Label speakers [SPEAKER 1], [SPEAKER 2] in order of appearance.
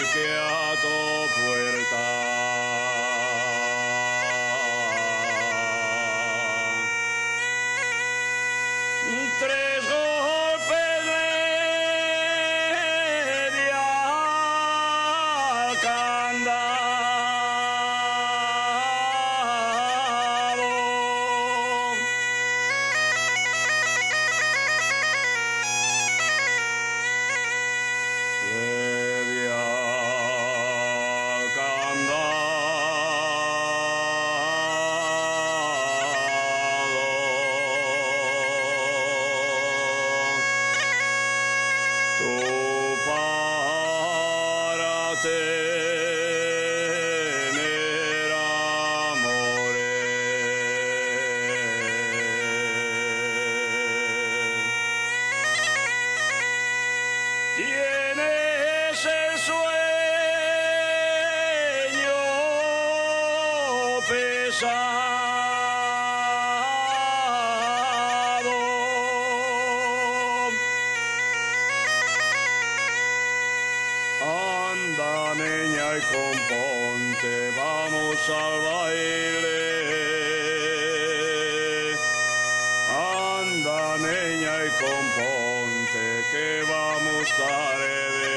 [SPEAKER 1] pique a tu puerta. Tres golpes le di al candado. Le di al candado. Tú para tener amores. Tienes el sueño pesado. Anda, niña, y componte, vamos al baile. Anda, niña, y componte, que vamos tarde.